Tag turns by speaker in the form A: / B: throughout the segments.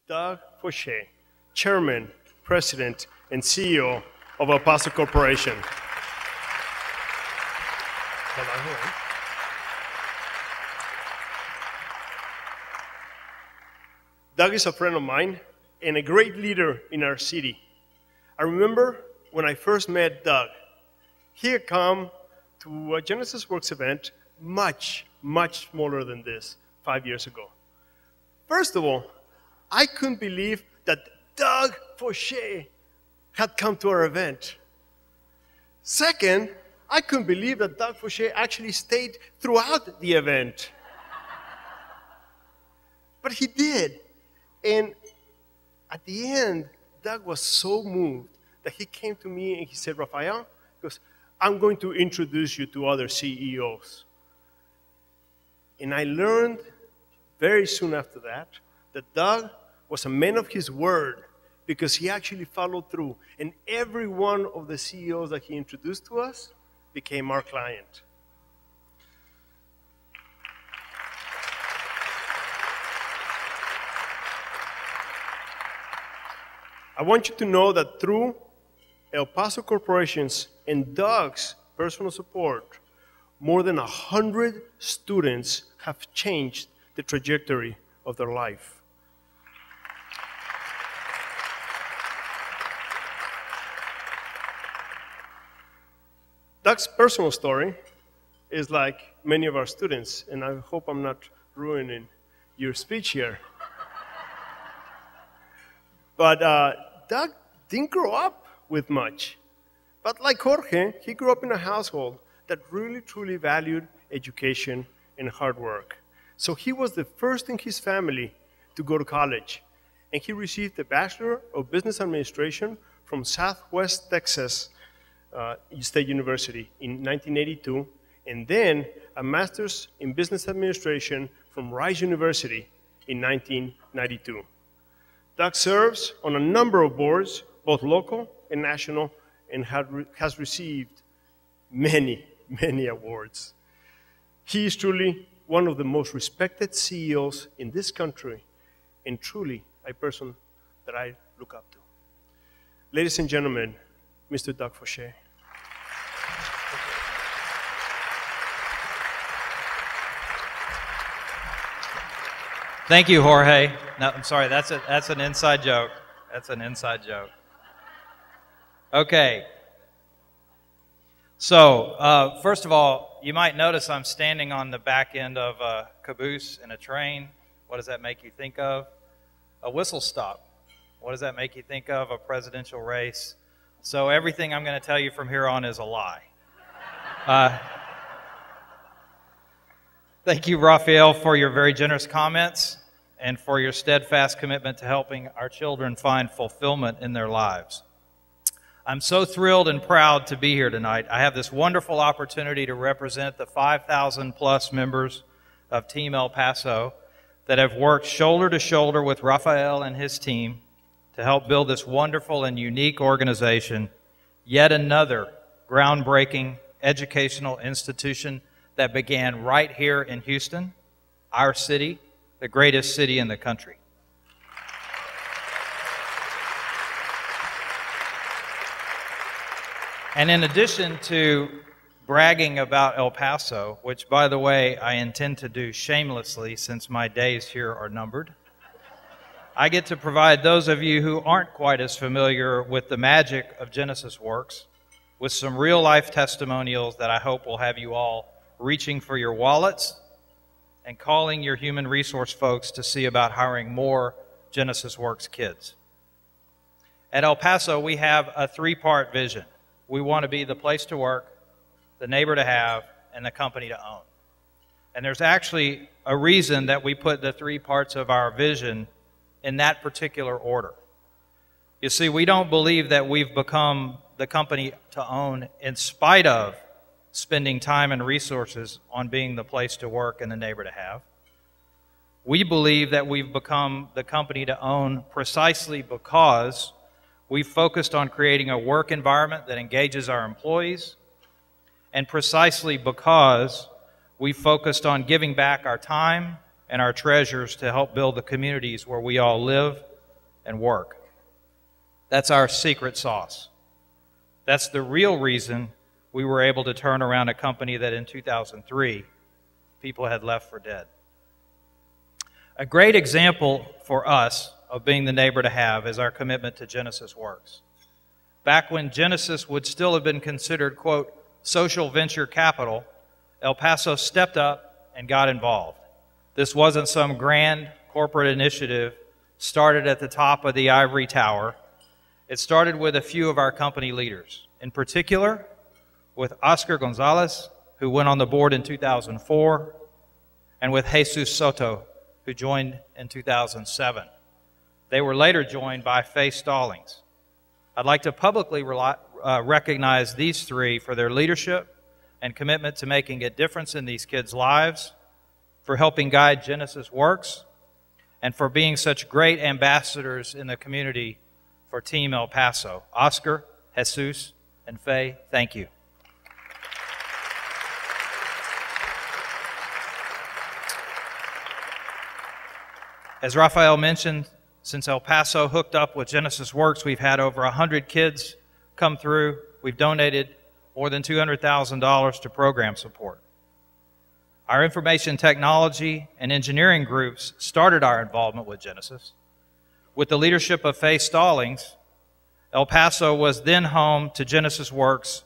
A: Doug Foshee, Chairman, President, and CEO of El Paso Corporation. Doug is a friend of mine and a great leader in our city. I remember when I first met Doug, he had come to a Genesys Works event much smaller than this 5 years ago. First of all, I couldn't believe that Doug Foshee had come to our event. Second, I couldn't believe that Doug Foshee actually stayed throughout the event. But he did. And at the end, Doug was so moved that he came to me and he said, Rafael, he goes, I'm going to introduce you to other CEOs. And I learned very soon after that Doug was a man of his word because he actually followed through. And every one of the CEOs that he introduced to us became our client. I want you to know that through El Paso Corporation's and Doug's personal support, more than 100 students have changed the trajectory of their life. Doug's personal story is like many of our students, and I hope I'm not ruining your speech here. But Doug didn't grow up with much. But like Jorge, he grew up in a household that really, truly valued education and hard work. So he was the first in his family to go to college. And he received a Bachelor of Business Administration from Southwest Texas State University in 1982, and then a Master's in Business Administration from Rice University in 1992. Doug serves on a number of boards, both local and national, and has received many awards. He is truly one of the most respected CEOs in this country, and truly a person that I look up to. Ladies and gentlemen, Mr. Doug Foshee.
B: Thank you, Jorge. No, I'm sorry, that's an inside joke. That's an inside joke. Okay. So, first of all, you might notice I'm standing on the back end of a caboose in a train. What does that make you think of? A whistle stop. What does that make you think of? A presidential race. So everything I'm going to tell you from here on is a lie. Thank you, Rafael, for your very generous comments and for your steadfast commitment to helping our children find fulfillment in their lives. I'm so thrilled and proud to be here tonight. I have this wonderful opportunity to represent the 5,000 plus members of Team El Paso that have worked shoulder to shoulder with Rafael and his team to help build this wonderful and unique organization, yet another groundbreaking educational institution that began right here in Houston, our city, the greatest city in the country. And in addition to bragging about El Paso, which, by the way, I intend to do shamelessly since my days here are numbered, I get to provide those of you who aren't quite as familiar with the magic of Genesys Works with some real-life testimonials that I hope will have you all reaching for your wallets and calling your human resource folks to see about hiring more Genesys Works kids. At El Paso, we have a three-part vision. We want to be the place to work, the neighbor to have, and the company to own. And there's actually a reason that we put the three parts of our vision in that particular order. You see, we don't believe that we've become the company to own in spite of spending time and resources on being the place to work and the neighbor to have. We believe that we've become the company to own precisely because we've focused on creating a work environment that engages our employees, and precisely because we've focused on giving back our time and our treasures to help build the communities where we all live, and work. That's our secret sauce. That's the real reason we were able to turn around a company that in 2003 people had left for dead. A great example for us of being the neighbor to have is our commitment to Genesys Works. Back when Genesys would still have been considered, quote, social venture capital, El Paso stepped up and got involved. This wasn't some grand corporate initiative started at the top of the ivory tower. It started with a few of our company leaders, in particular with Oscar Gonzalez, who went on the board in 2004, and with Jesus Soto, who joined in 2007. They were later joined by Faye Stallings. I'd like to publicly recognize these three for their leadership and commitment to making a difference in these kids' lives, for helping guide Genesys Works, and for being such great ambassadors in the community for Team El Paso. Oscar, Jesus, and Faye, thank you. As Rafael mentioned, since El Paso hooked up with Genesys Works, we've had over 100 kids come through. We've donated more than $200,000 to program support. Our information technology and engineering groups started our involvement with Genesys. With the leadership of Faye Stallings, El Paso was then home to Genesys Works'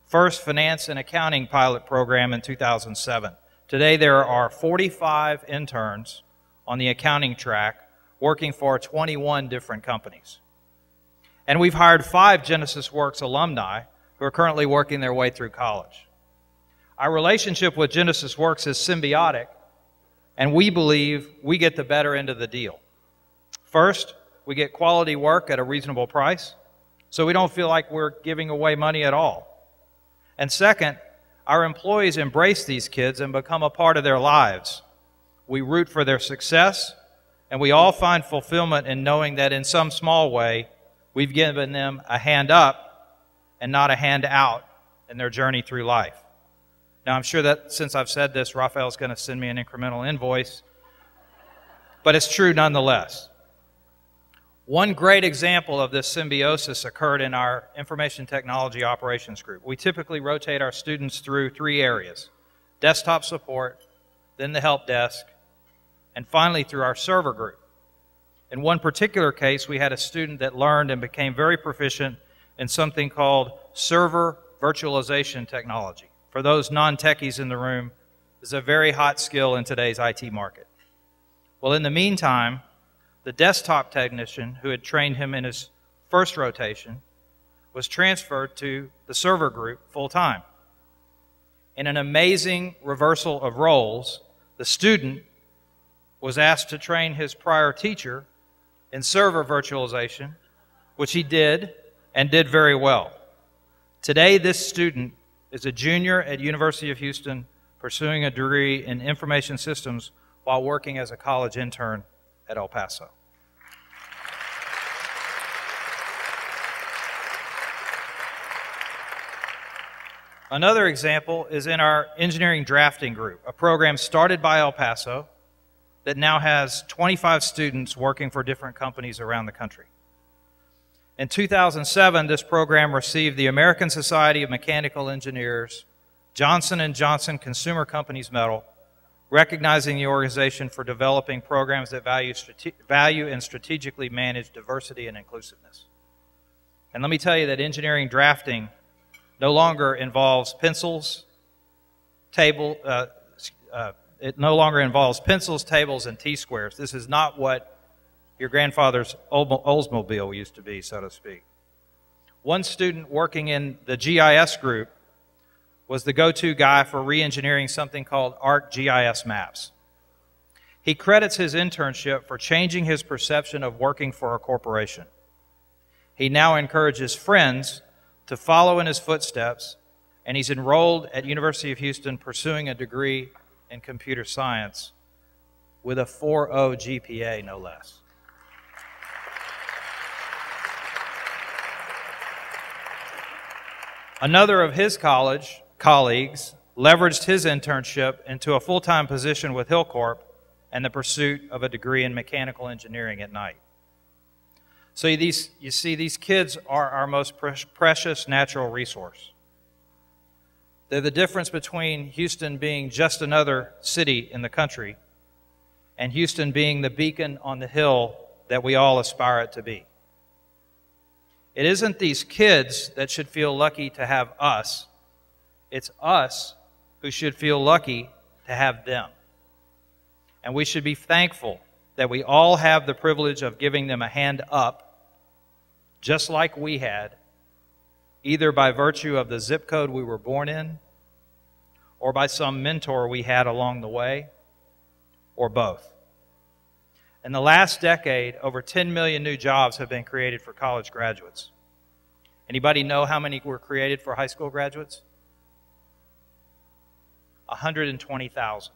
B: first finance and accounting pilot program in 2007. Today there are 45 interns on the accounting track working for 21 different companies. And we've hired 5 Genesys Works alumni who are currently working their way through college. Our relationship with Genesys Works is symbiotic, and we believe we get the better end of the deal. First, we get quality work at a reasonable price, so we don't feel like we're giving away money at all. And second, our employees embrace these kids and become a part of their lives. We root for their success, and we all find fulfillment in knowing that in some small way, we've given them a hand up and not a hand out in their journey through life. Now, I'm sure that since I've said this, Rafael's going to send me an incremental invoice, but it's true nonetheless. One great example of this symbiosis occurred in our information technology operations group. We typically rotate our students through 3 areas: desktop support, then the help desk, and finally through our server group. In one particular case, we had a student that learned and became very proficient in something called server virtualization technology. For those non-techies in the room, this is a very hot skill in today's IT market. Well, in the meantime, the desktop technician who had trained him in his first rotation was transferred to the server group full-time. In an amazing reversal of roles, the student was asked to train his prior teacher in server virtualization, which he did and did very well. Today, this student is a junior at University of Houston pursuing a degree in information systems while working as a college intern at El Paso. Another example is in our engineering drafting group, a program started by El Paso that now has 25 students working for different companies around the country. In 2007, this program received the American Society of Mechanical Engineers Johnson & Johnson Consumer Companies Medal, recognizing the organization for developing programs that value and strategically manage diversity and inclusiveness. And let me tell you that engineering drafting no longer involves pencils, tables, and T-squares. This is not what your grandfather's Oldsmobile used to be, so to speak. One student working in the GIS group was the go-to guy for re-engineering something called ArcGIS maps. He credits his internship for changing his perception of working for a corporation. He now encourages friends to follow in his footsteps, and he's enrolled at University of Houston pursuing a degree in computer science with a 4.0 GPA, no less. Another of his college colleagues leveraged his internship into a full-time position with Hillcorp and the pursuit of a degree in mechanical engineering at night. So you see, these kids are our most precious natural resource. They're the difference between Houston being just another city in the country and Houston being the beacon on the hill that we all aspire it to be. It isn't these kids that should feel lucky to have us. It's us who should feel lucky to have them. And we should be thankful that we all have the privilege of giving them a hand up, just like we had, either by virtue of the zip code we were born in, or by some mentor we had along the way, or both. In the last decade, over 10 million new jobs have been created for college graduates. Anybody know how many were created for high school graduates? 120,000.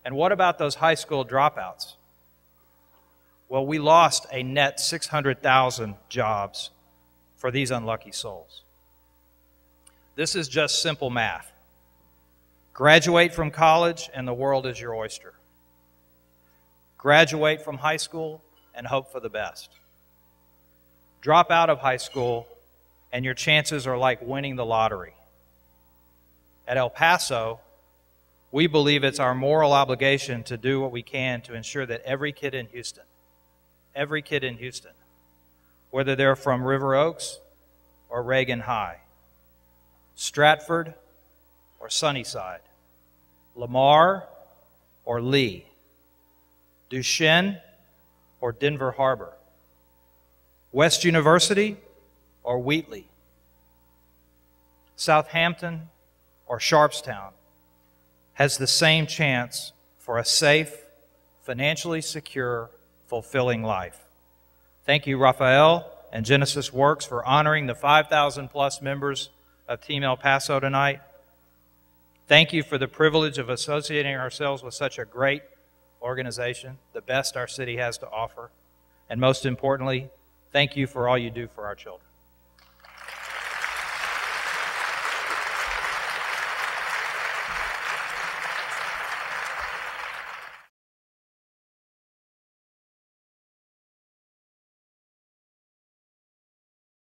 B: And what about those high school dropouts? Well, we lost a net 600,000 jobs for these unlucky souls. This is just simple math. Graduate from college and the world is your oyster. Graduate from high school and hope for the best. Drop out of high school and your chances are like winning the lottery. At El Paso, we believe it's our moral obligation to do what we can to ensure that every kid in Houston, whether they're from River Oaks or Reagan High, Stratford or Sunnyside, Lamar or Lee, Duchesne or Denver Harbor, West University or Wheatley, Southampton or Sharpstown, has the same chance for a safe, financially secure, fulfilling life. Thank you, Raphael and Genesys Works, for honoring the 5,000 plus members of Team El Paso tonight. Thank you for the privilege of associating ourselves with such a great organization, the best our city has to offer. And most importantly, thank you for all you do for our children.